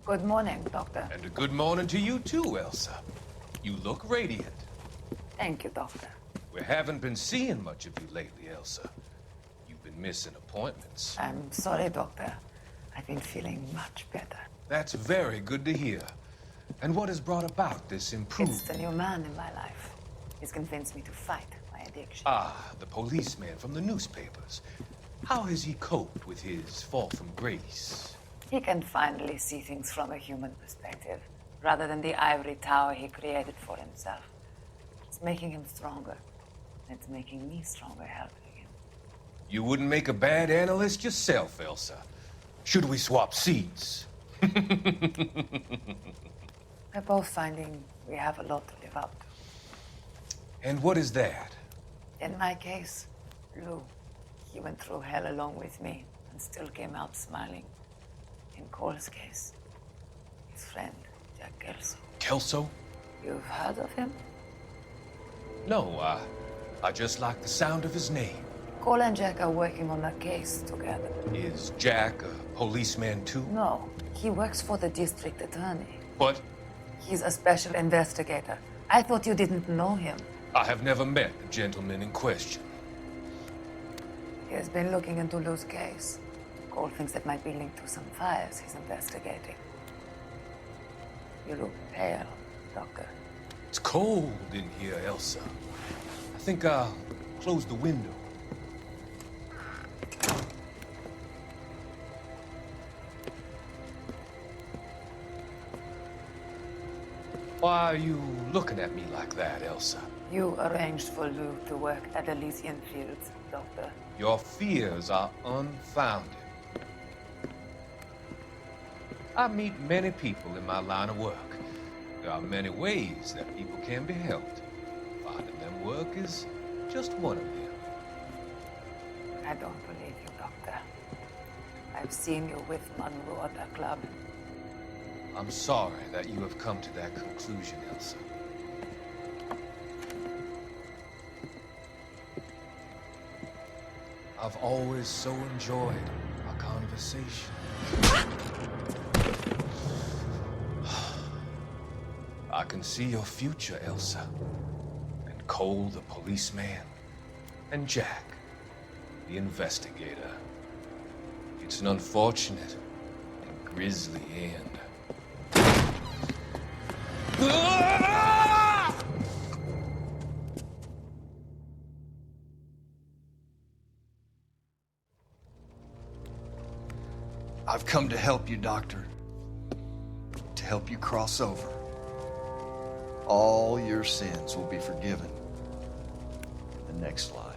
Good morning, Doctor. And a good morning to you too, Elsa. You look radiant. Thank you, Doctor. We haven't been seeing much of you lately, Elsa. You've been missing appointments. I'm sorry, Doctor. I've been feeling much better. That's very good to hear. And what has brought about this improvement? It's the new man in my life. He's convinced me to fight my addiction. Ah, the policeman from the newspapers. How has he coped with his fall from grace? He can finally see things from a human perspective, rather than the ivory tower he created for himself. It's making him stronger. It's making me stronger helping him. You wouldn't make a bad analyst yourself, Elsa. Should we swap seats? We're both finding we have a lot to live up to. And what is that? In my case, Lou. He went through hell along with me and still came out smiling. In Cole's case, his friend, Jack Kelso. Kelso? You've heard of him? No, I just like the sound of his name. Cole and Jack are working on a case together. Is Jack a policeman too? No, he works for the district attorney. What? He's a special investigator. I thought you didn't know him. I have never met the gentleman in question. He has been looking into Lou's case. Cole thinks it might be linked to some fires he's investigating. You look pale, Doctor. It's cold in here, Elsa. I think I'll close the window. Why are you looking at me like that, Elsa? You arranged for Lou to work at Elysian Fields, Doctor. Your fears are unfounded. I meet many people in my line of work. There are many ways that people can be helped. Finding them work is just one of them. I don't believe you, Doctor. I've seen you with Monroe at the club. I'm sorry that you have come to that conclusion, Elsa. I've always so enjoyed our conversation. I can see your future, Elsa. And Cole, the policeman. And Jack, the investigator. It's an unfortunate and grisly end. I've come to help you, Doctor. To help you cross over. All your sins will be forgiven in the next life.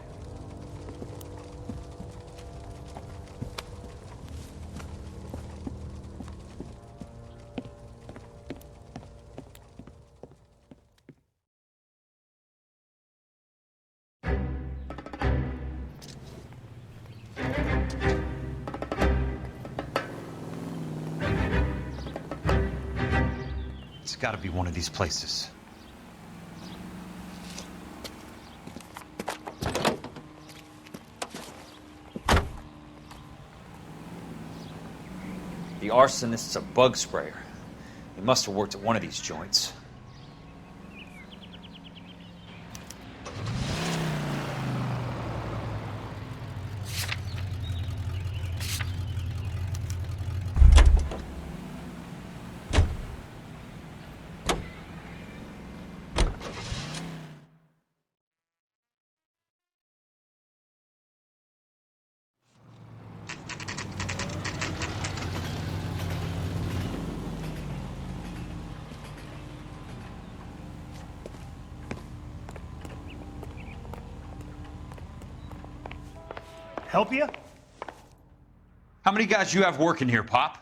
It's got to be one of these places. The arsonist's a bug sprayer. He must have worked at one of these joints. Help you? How many guys you have working here, Pop?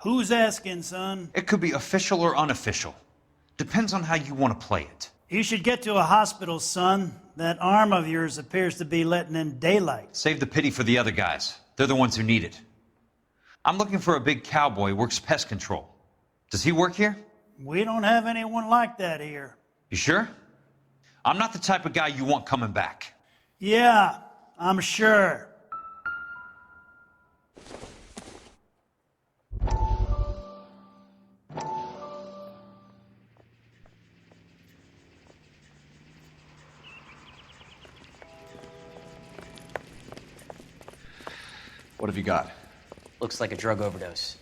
Who's asking, son? It could be official or unofficial. Depends on how you want to play it. You should get to a hospital, son. That arm of yours appears to be letting in daylight. Save the pity for the other guys. They're the ones who need it. I'm looking for a big cowboy who works pest control. Does he work here? We don't have anyone like that here. You sure? I'm not the type of guy you want coming back. Yeah, I'm sure. What have you got? Looks like a drug overdose.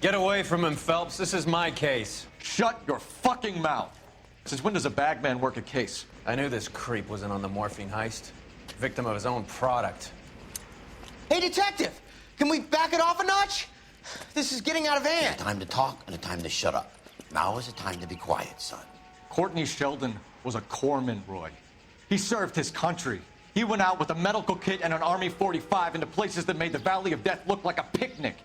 Get away from him, Phelps. This is my case. Shut your fucking mouth! Since when does a bagman work a case? I knew this creep was in on the morphine heist. Victim of his own product. Hey, detective! Can we back it off a notch? This is getting out of hand. A time to talk and a time to shut up. Now is the time to be quiet, son. Courtney Sheldon was a corpsman, Roy. He served his country. He went out with a medical kit and an Army 45 into places that made the Valley of Death look like a picnic.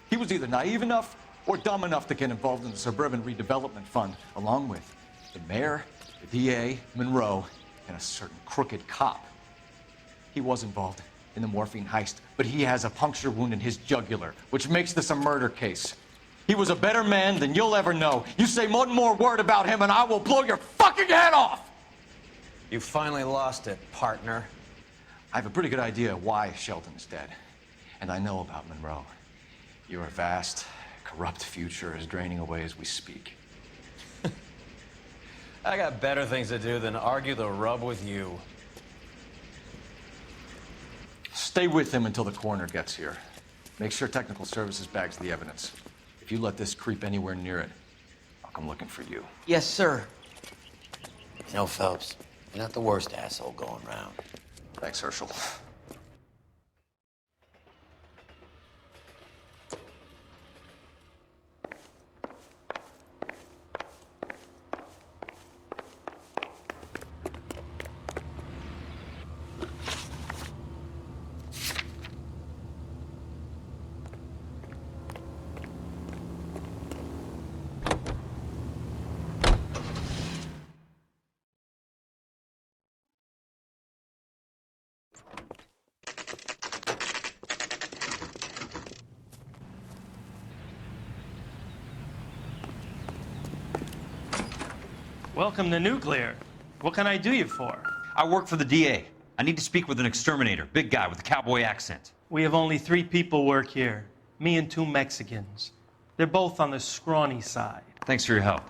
He was either naive enough or dumb enough to get involved in the Suburban Redevelopment Fund, along with the mayor, the DA, Monroe, and a certain crooked cop. He was involved in the morphine heist, but he has a puncture wound in his jugular, which makes this a murder case. He was a better man than you'll ever know. You say one more word about him and I will blow your fucking head off! You finally lost it, partner. I have a pretty good idea why Sheldon's dead. And I know about Monroe. Your vast, corrupt future is draining away as we speak. I got better things to do than argue the rub with you. Stay with him until the coroner gets here. Make sure technical services bags the evidence. If you let this creep anywhere near it, I'll come looking for you. Yes, sir. You know, Phelps, you're not the worst asshole going round. Thanks, Herschel. Welcome to Nuclear. What can I do you for? I work for the DA. I need to speak with an exterminator, big guy with a cowboy accent. We have only 3 people work here. Me and 2 Mexicans. They're both on the scrawny side. Thanks for your help.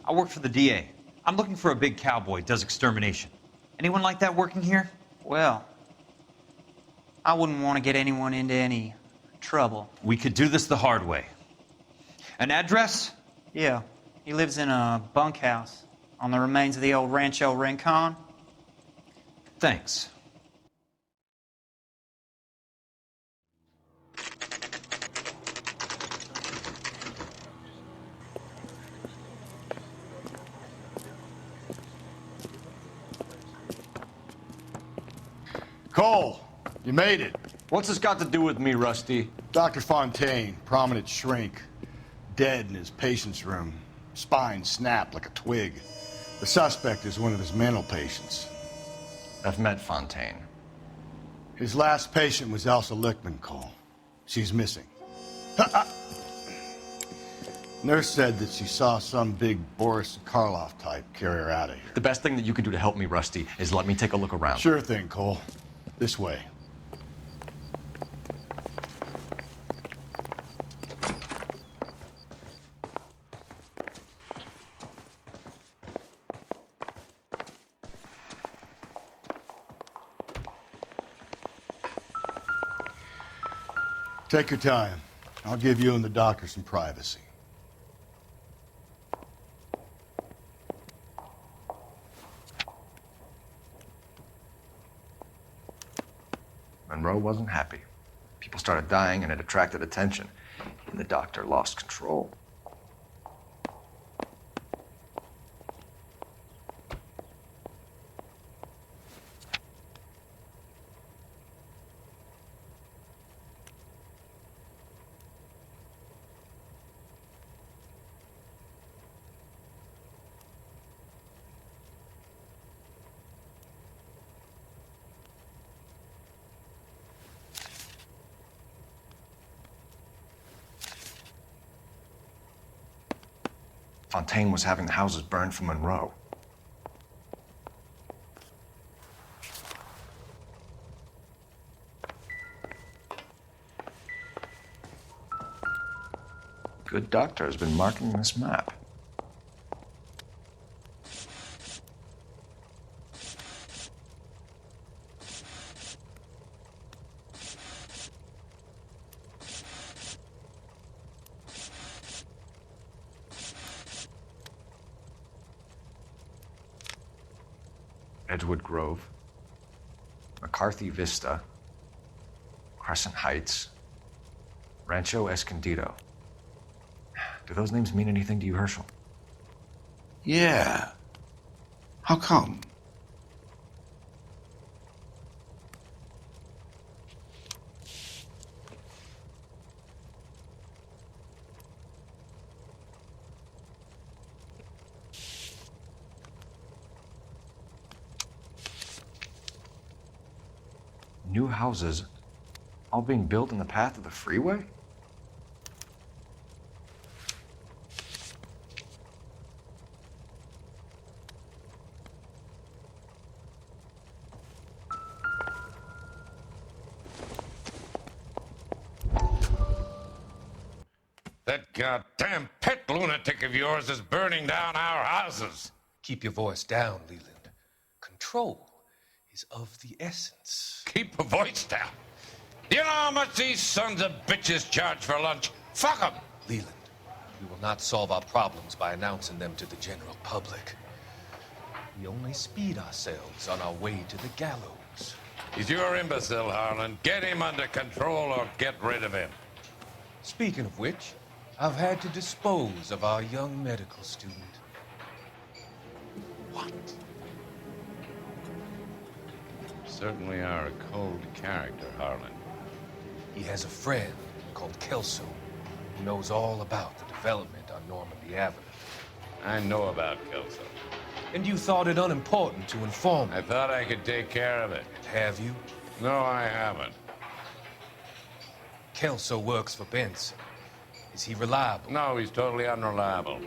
I work for the DA. I'm looking for a big cowboy, does extermination. Anyone like that working here? Well, I wouldn't want to get anyone into any trouble. We could do this the hard way. An address? Yeah, he lives in a bunkhouse on the remains of the old Rancho Rincon. Thanks. Cole, you made it. What's this got to do with me, Rusty? Dr. Fontaine, prominent shrink, dead in his patient's room. Spine snapped like a twig. The suspect is one of his mental patients. I've met Fontaine. His last patient was Elsa Lichtman, Cole. She's missing. Nurse said that she saw some big Boris Karloff type carry her out of here. The best thing that you can do to help me, Rusty, is let me take a look around. Sure thing, Cole. This way. Take your time. I'll give you and the doctor some privacy. Monroe wasn't happy. People started dying and it attracted attention. And the doctor lost control. Fontaine was having the houses burned for Monroe. Good doctor has been marking this map. Edgewood Grove, McCarthy Vista, Crescent Heights, Rancho Escondido. Do those names mean anything to you, Herschel? Yeah. How come? New houses all being built in the path of the freeway? That goddamn pet lunatic of yours is burning down our houses. Keep your voice down, Leland. Control is of the essence. Keep your voice down. Do you know how much these sons of bitches charge for lunch? Fuck them. Leland, we will not solve our problems by announcing them to the general public. We only speed ourselves on our way to the gallows. He's your imbecile, Harlan. Get him under control or get rid of him. Speaking of which, I've had to dispose of our young medical student. What? Certainly are a cold character, Harlan. He has a friend called Kelso who knows all about the development on Normandy Avenue. I know about Kelso. And you thought it unimportant to inform me. I thought I could take care of it. Have you? No, I haven't. Kelso works for Benson. Is he reliable? No, he's totally unreliable.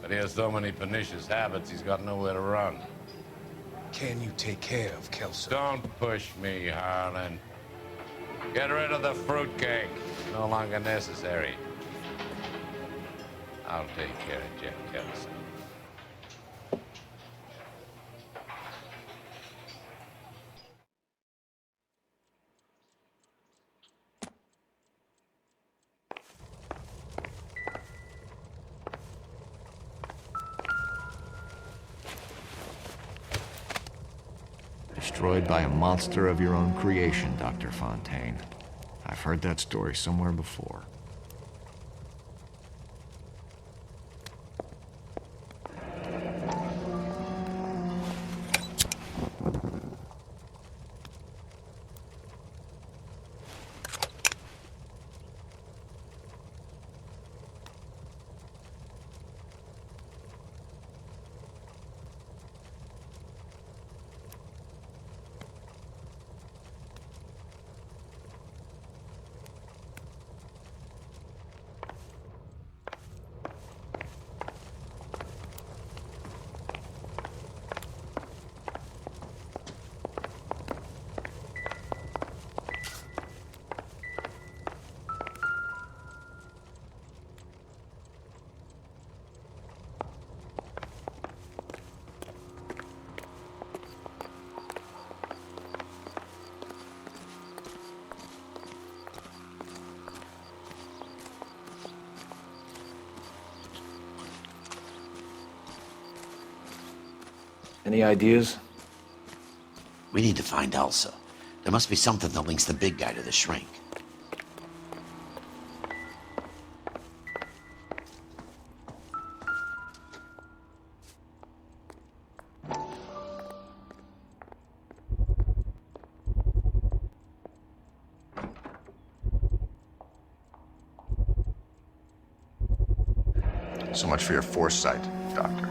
But he has so many pernicious habits, he's got nowhere to run. Can you take care of Kelso? Don't push me, Harlan. Get rid of the fruitcake. It's no longer necessary. I'll take care of Jeff Kelso. Destroyed by a monster of your own creation, Dr. Fontaine. I've heard that story somewhere before. Any ideas? We need to find Elsa. There must be something that links the big guy to the shrink. So much for your foresight, Doctor.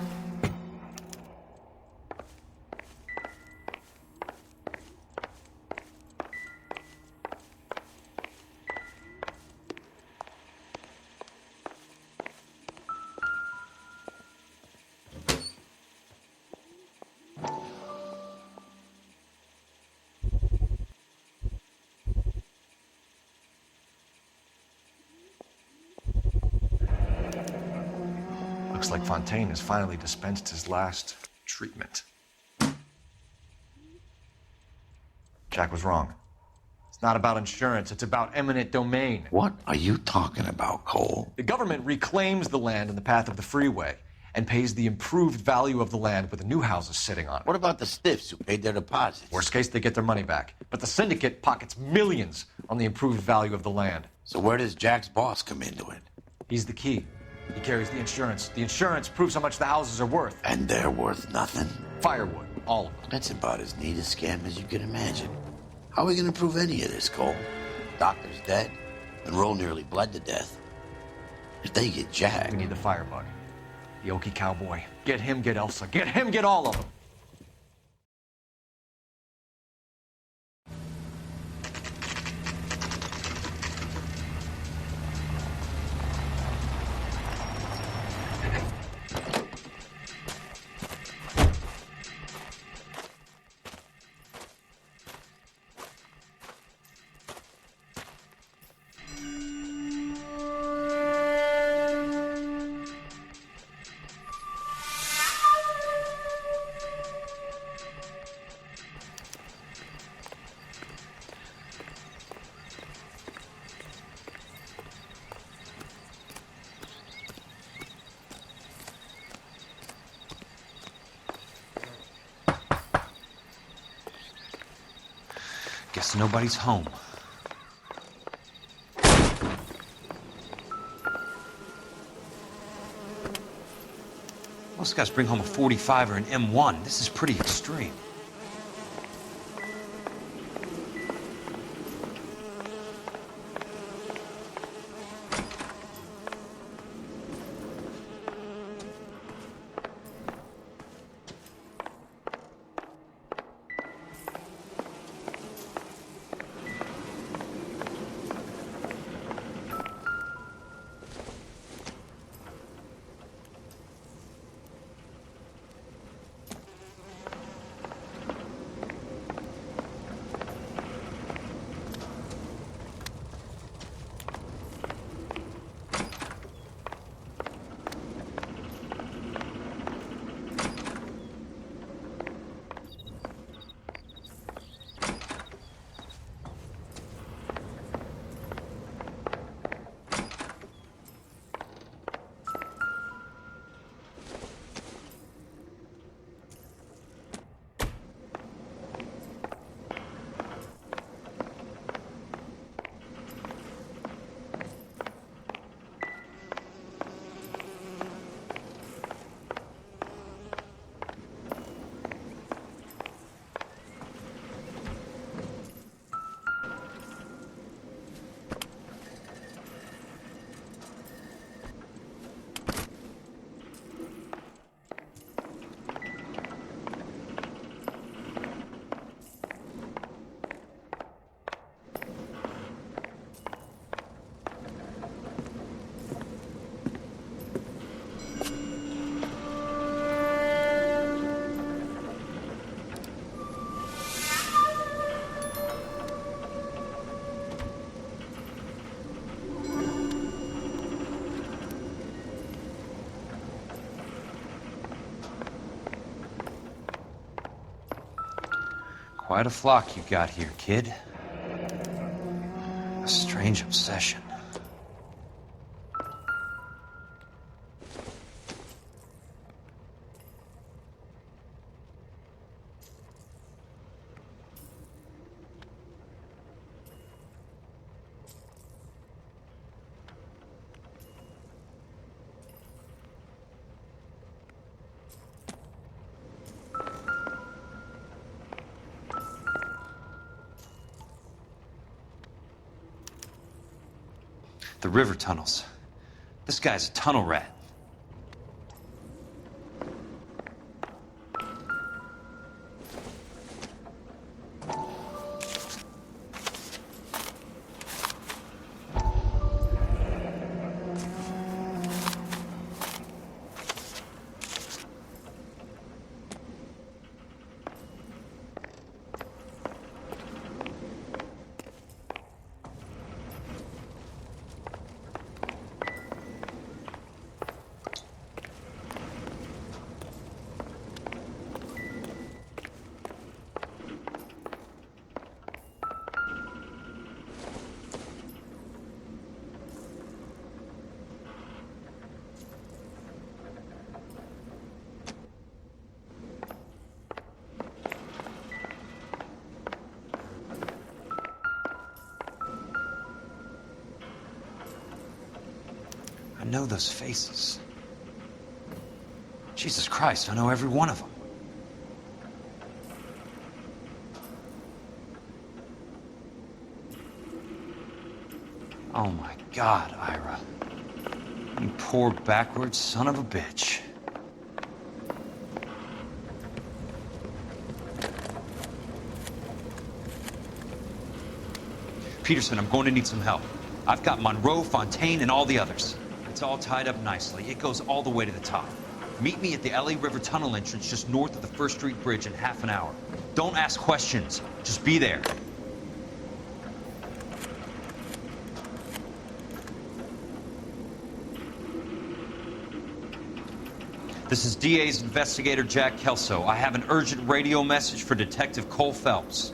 like Fontaine has finally dispensed his last treatment. Jack was wrong. It's not about insurance, it's about eminent domain. What are you talking about, Cole? The government reclaims the land in the path of the freeway and pays the improved value of the land with the new houses sitting on it. What about the stiffs who paid their deposits? Worst case, they get their money back. But the syndicate pockets millions on the improved value of the land. So where does Jack's boss come into it? He's the key. He carries the insurance. The insurance proves how much the houses are worth. And they're worth nothing? Firewood, all of them. That's about as neat a scam as you can imagine. How are we going to prove any of this, Cole? Doctor's dead, and Roll nearly bled to death. If they get Jack... We need the firebug. The Okie cowboy. Get him, get Elsa. Get him, get all of them. Guess nobody's home. Most guys bring home a 45 or an M1. This is pretty extreme. Quite a flock you got here, kid. A strange obsession. The river tunnels. This guy's a tunnel rat. know those faces. Jesus Christ, I know every one of them. Oh my God, Ira. You poor backwards son of a bitch. Peterson, I'm going to need some help. I've got Monroe, Fontaine, and all the others. It's all tied up nicely. It goes all the way to the top. Meet me at the LA River Tunnel entrance just north of the First Street Bridge in half an hour. Don't ask questions. Just be there. This is DA's investigator Jack Kelso. I have an urgent radio message for Detective Cole Phelps.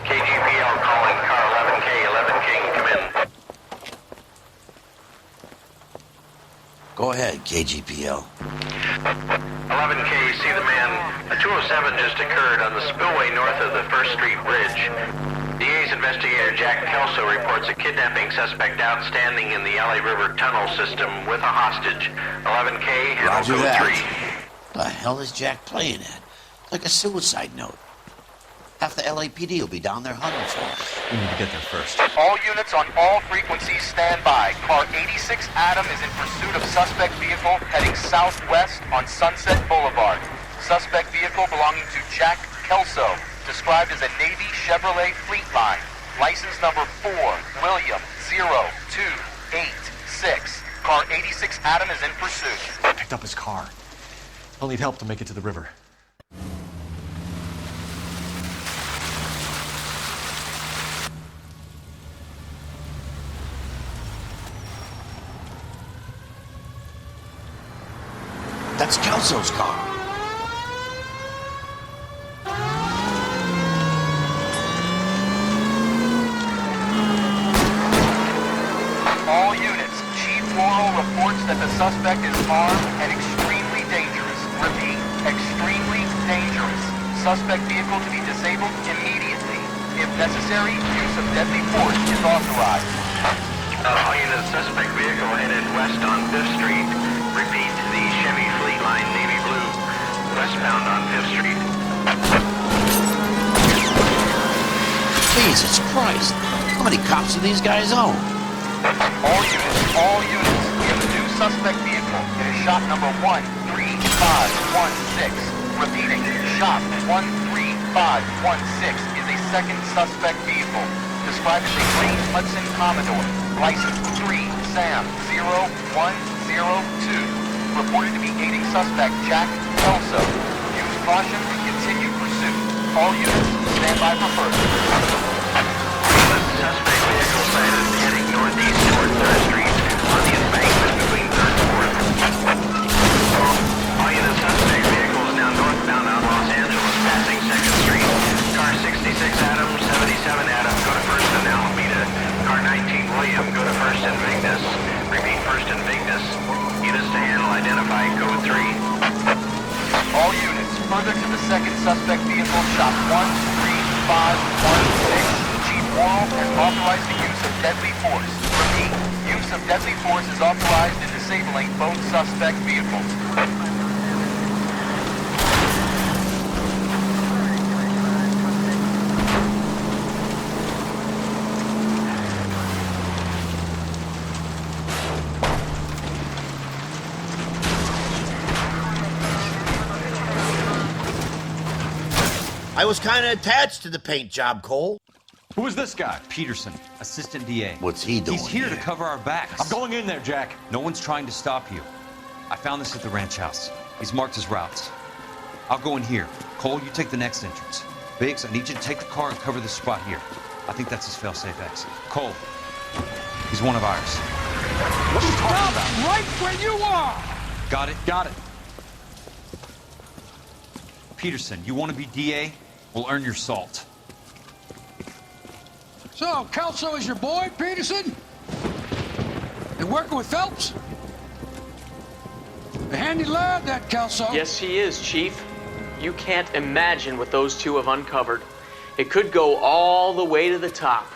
KGPL calling car 11K, 11 King, come in. Go ahead, KGPL. 11K, see the man. A 207 just occurred on the spillway north of the First Street Bridge. DA's investigator Jack Kelso reports a kidnapping suspect outstanding in the LA River tunnel system with a hostage. 11K, handle Roger code that. 3. The hell is Jack playing at? Like a suicide note. Half the LAPD will be down there hunting for him. We need to get there first. All units on all frequencies stand by. Car 86 Adam is in pursuit of suspect vehicle heading southwest on Sunset Boulevard. Suspect vehicle belonging to Jack Kelso, described as a Navy Chevrolet Fleetline. License number 4, William 0286. Car 86 Adam is in pursuit. I picked up his car. I'll need help to make it to the river. That's Kelso's car. All units, Chief Laurel reports that the suspect is armed and extremely dangerous. Repeat, extremely dangerous. Suspect vehicle to be disabled immediately. If necessary, use of deadly force is authorized. All units, suspect vehicle headed west on 5th Street. Repeat, the Chevy Fleetline Navy Blue, westbound on 5th Street. Jesus Christ. How many cops do these guys own? All units, we have a new suspect vehicle. It is shop number 13516. Repeating, shop 13516 is a second suspect vehicle, described as a green Hudson Commodore, license 3 Sam 0102, reported to be aiding suspect Jack Kelso. Use caution and continue pursuit. All units, stand by for further. Suspect vehicle sighted heading northeast toward 3rd Street on the embankment between 3rd and 4th. All units, suspect vehicle is now northbound on Los Angeles, passing 2nd Street. Car 66 Adam, 77 Adam, go to 1st and Alameda. Car 19 William, go to 1st and Vignes. Repeat, 1st and Vignes. Units to handle, identify code 3. All units, further to the second suspect vehicle, shop 13516. Laurel has authorized the use of deadly force. Repeat, use of deadly force is authorized in disabling both suspect vehicles. I was kind of attached to the paint job, Cole. Who is this guy? Peterson, assistant DA. What's he doing He's here to cover our backs. I'm going in there, Jack. No one's trying to stop you. I found this at the ranch house. He's marked his routes. I'll go in here. Cole, you take the next entrance. Biggs, I need you to take the car and cover this spot here. I think that's his fail-safe exit. Cole, he's one of ours. What are you talking about? Right where you are! Got it? Got it. Peterson, you want to be DA? We'll earn your salt. So, Kelso is your boy, Peterson? And working with Phelps? A handy lad, that Kelso. Yes, he is, Chief. You can't imagine what those two have uncovered. It could go all the way to the top.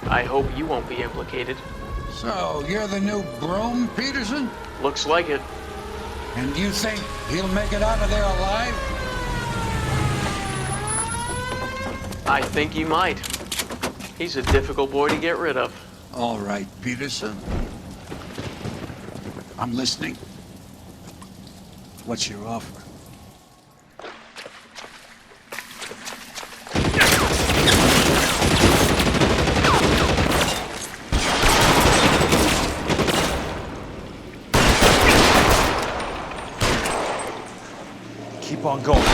I hope you won't be implicated. So, you're the new broom, Peterson? Looks like it. And you think he'll make it out of there alive? I think he might. He's a difficult boy to get rid of. All right, Peterson. I'm listening. What's your offer? Keep on going.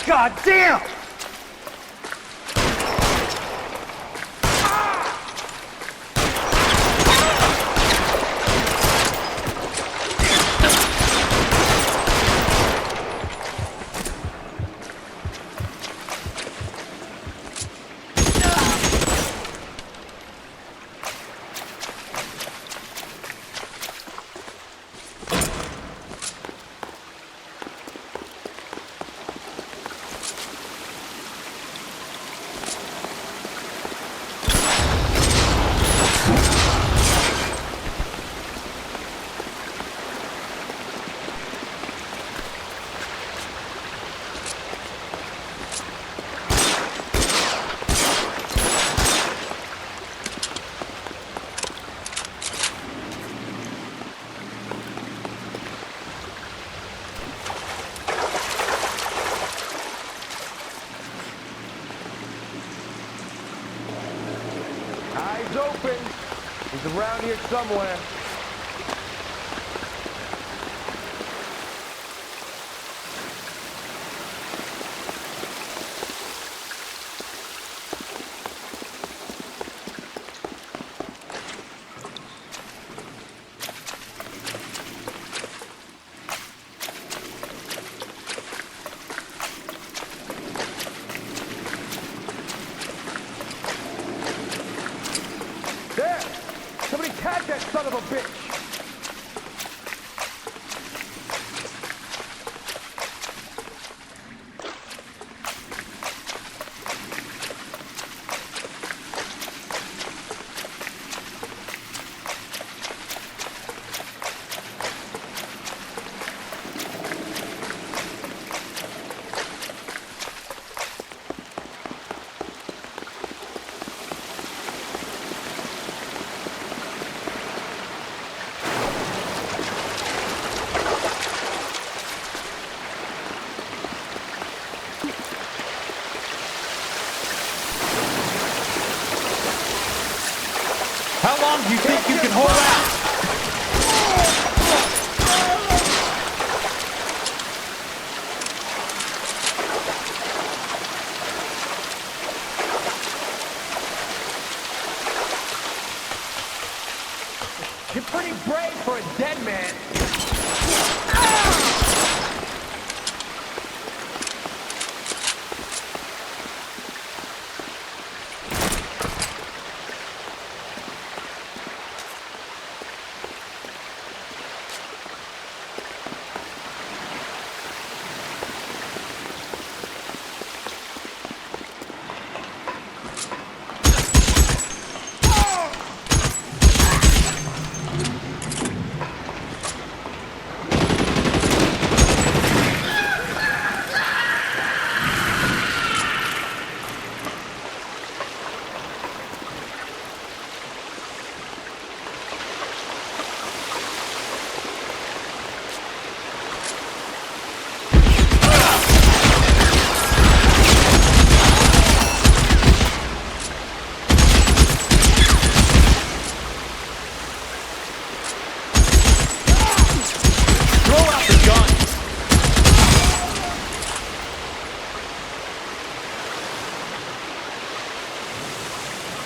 God damn! Eyes open. He's around here somewhere. There! Somebody catch that son of a bitch! How long do you think you can hold out? You're pretty brave for a dead man.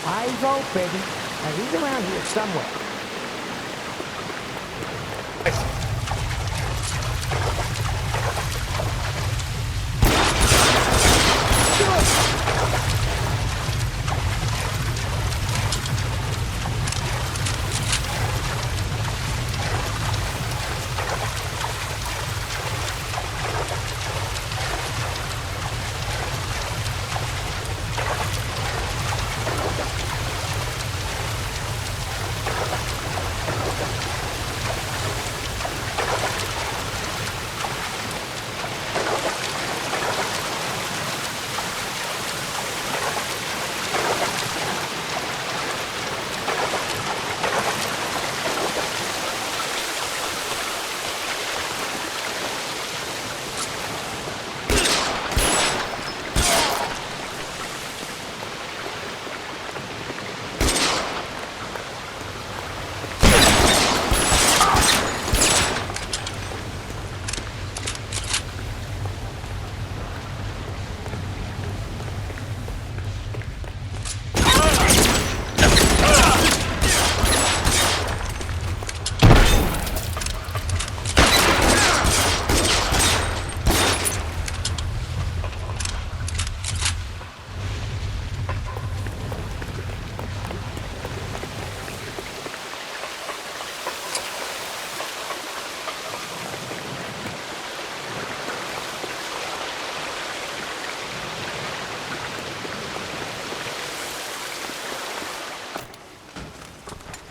Eyes open. Now he's around here somewhere.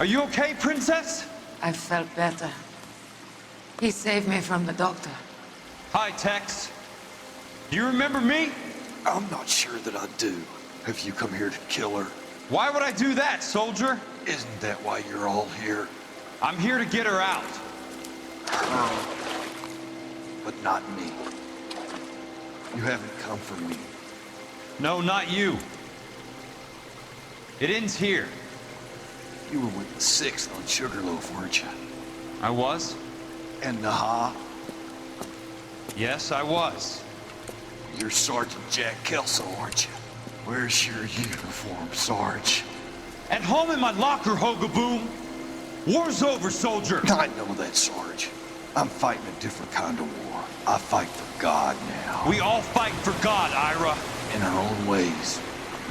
Are you okay, Princess? I felt better. He saved me from the doctor. Hi, Tex. Do you remember me? I'm not sure that I do. Have you come here to kill her? Why would I do that, soldier? Isn't that why you're all here? I'm here to get her out. Her. But not me. You haven't come for me. No, not you. It ends here. You were with the 6th on Sugarloaf, weren't you? I was? And Naha? Yes, I was. You're Sergeant Jack Kelso, aren't you? Where's your uniform, Sarge? At home in my locker, Hogaboom. War's over, soldier. I know that, Sarge. I'm fighting a different kind of war. I fight for God now. We all fight for God, Ira. In our own ways.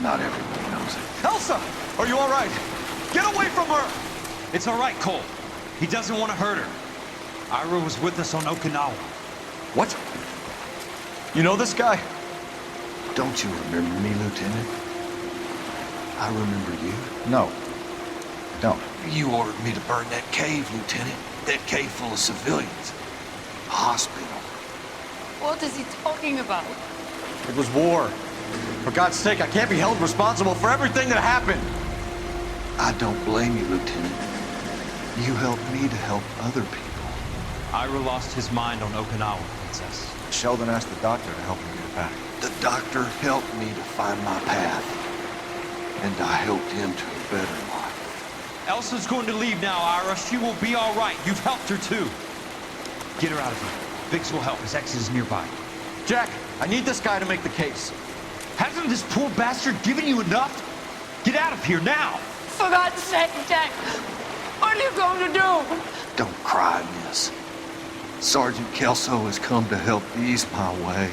Not everyone knows it. Elsa! Are you all right? Get away from her! It's all right, Cole. He doesn't want to hurt her. Ira was with us on Okinawa. What? You know this guy? Don't you remember me, Lieutenant? I remember you. No. Don't. You ordered me to burn that cave, Lieutenant. That cave full of civilians. A hospital. What is he talking about? It was war. For God's sake, I can't be held responsible for everything that happened. I don't blame you, Lieutenant. You helped me to help other people. Ira lost his mind on Okinawa, Princess. Sheldon asked the doctor to help him get it back. The doctor helped me to find my path. And I helped him to a better life. Elsa's going to leave now, Ira. She will be all right. You've helped her, too. Get her out of here. Biggs will help. His exit is nearby. Jack, I need this guy to make the case. Hasn't this poor bastard given you enough? Get out of here now! For God's sake, Jack! What are you going to do? Don't cry, miss. Sergeant Kelso has come to help ease my way.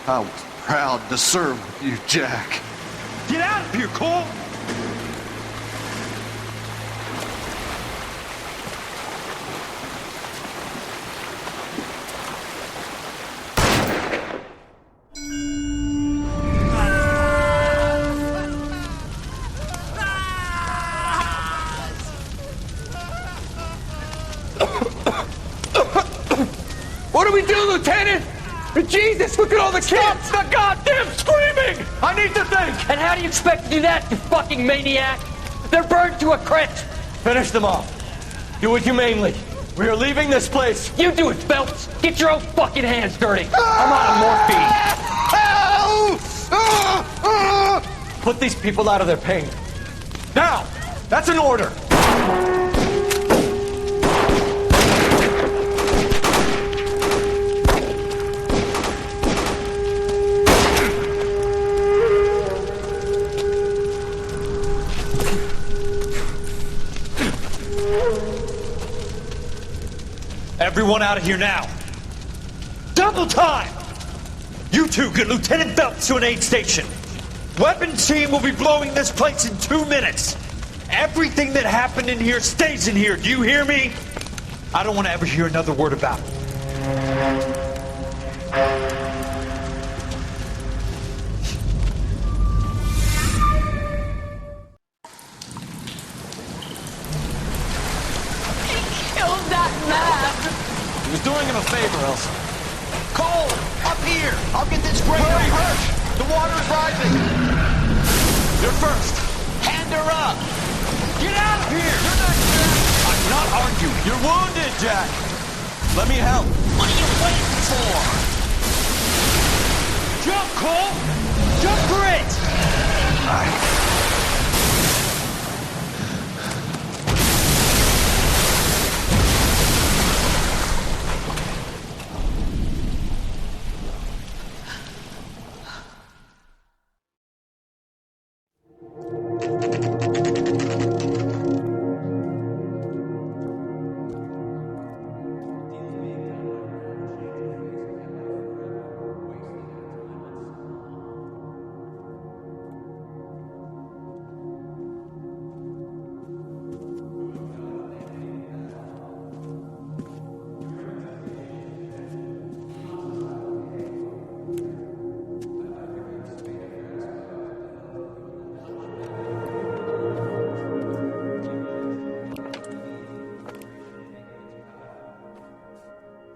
I was proud to serve with you, Jack. Get out of here, Cole! What do we do, Lieutenant? Jesus, look at all the kids! Stop the goddamn screaming! I need to think! And how do you expect to do that, you fucking maniac? They're burned to a crisp! Finish them off. Do it humanely. We are leaving this place. You do it, Phelps! Get your own fucking hands dirty! I'm out of morphine! Put these people out of their pain. Now! That's an order! Everyone out of here now. Double time! You two get Lieutenant Phelps to an aid station. Weapons team will be blowing this place in 2 minutes. Everything that happened in here stays in here. Do you hear me? I don't want to ever hear another word about it. Killed that man! He was doing him a favor, Elsa. Cole, up here! I'll get this grader hurt! The water's rising! You're first! Hand her up! Get out of here! You're not Jack! I'm not arguing. You're wounded, Jack! Let me help. What are you waiting for? Jump, Cole! Jump for it!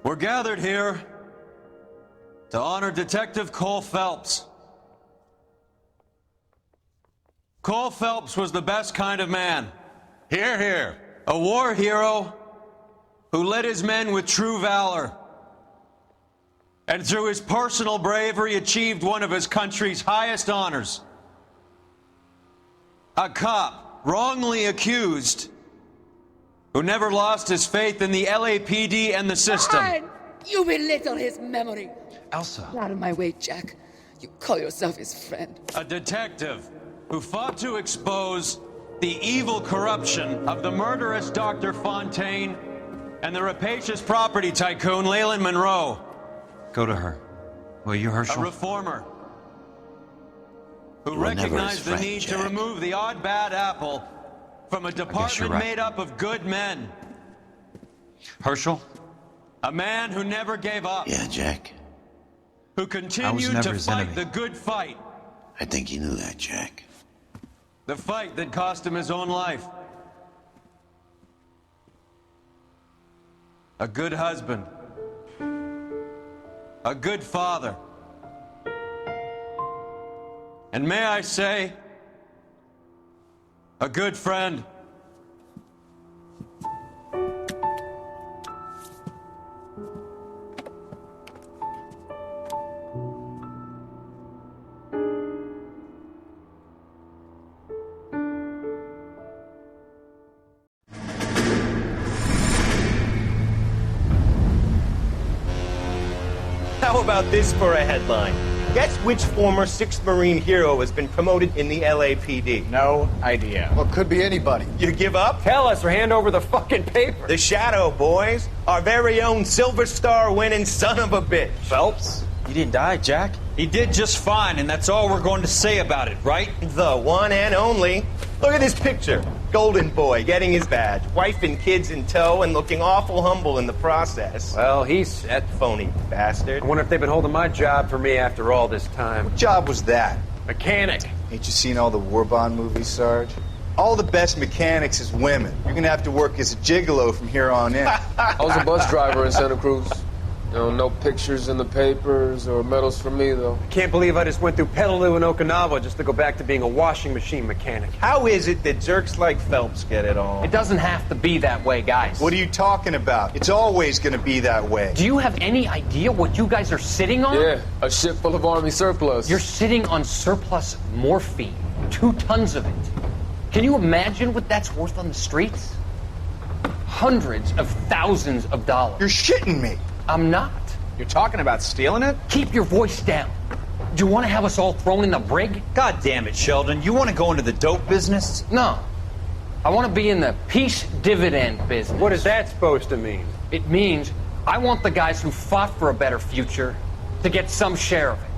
We're gathered here to honor Detective Cole Phelps. Cole Phelps was the best kind of man. Hear, hear. A war hero who led his men with true valor. And through his personal bravery achieved one of his country's highest honors. A cop wrongly accused who never lost his faith in the LAPD and the system. Fine. You belittle his memory. Elsa. Get out of my way, Jack. You call yourself his friend. A detective who fought to expose the evil corruption of the murderous Dr. Fontaine and the rapacious property tycoon Leyland Monroe. Go to her. Will you, Herschel? A reformer who recognized the need to remove the odd bad apple from a department made up of good men. Herschel? A man who never gave up. Yeah, Jack. Who continued to fight the good fight. I think you knew that, Jack. The fight that cost him his own life. A good husband. A good father. And may I say, a good friend. How about this for a headline? Guess which former 6th Marine hero has been promoted in the LAPD? No idea. Well, could be anybody. You give up? Tell us or hand over the fucking paper. The Shadow, boys. Our very own Silver Star winning son of a bitch. Phelps? He didn't die, Jack. He did just fine, and that's all we're going to say about it, right? The one and only. Look at this picture. Golden boy getting his badge, wife and kids in tow, and looking awful humble in the process. Well, he's that phony bastard. I wonder if they've been holding my job for me after all this time. What job was that? Mechanic. Ain't you seen all the war bond movies, Sarge? All the best mechanics is women. You're gonna have to work as a gigolo from here on in. I was a bus driver in Santa Cruz. No pictures in the papers or medals for me, though. I can't believe I just went through Petaloo and Okinawa just to go back to being a washing machine mechanic. How is it that jerks like Phelps get it all? It doesn't have to be that way, guys. What are you talking about? It's always gonna be that way. Do you have any idea what you guys are sitting on? Yeah, a ship full of Army surplus. You're sitting on surplus morphine. 2 tons of it. Can you imagine what that's worth on the streets? Hundreds of thousands of dollars. You're shitting me. I'm not. You're talking about stealing it? Keep your voice down. Do you want to have us all thrown in the brig? God damn it, Sheldon. You want to go into the dope business? No. I want to be in the peace dividend business. What is that supposed to mean? It means I want the guys who fought for a better future to get some share of it.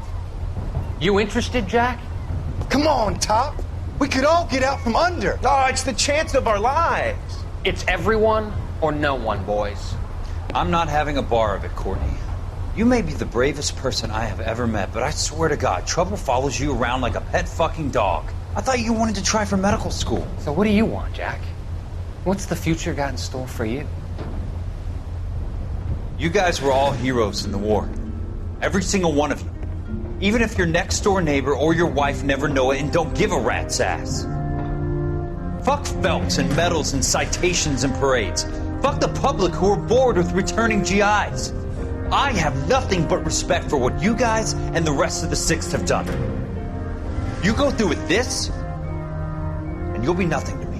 You interested, Jack? Come on, Top. We could all get out from under. Oh, it's the chance of our lives. It's everyone or no one, boys. I'm not having a bar of it, Courtney. You may be the bravest person I have ever met, but I swear to God, trouble follows you around like a pet fucking dog. I thought you wanted to try for medical school. So what do you want, Jack? What's the future got in store for you? You guys were all heroes in the war. Every single one of you. Even if your next door neighbor or your wife never know it and don't give a rat's ass. Fuck Phelps and medals and citations and parades. Fuck the public who are bored with returning GIs. I have nothing but respect for what you guys and the rest of the 6th have done. You go through with this, and you'll be nothing to me.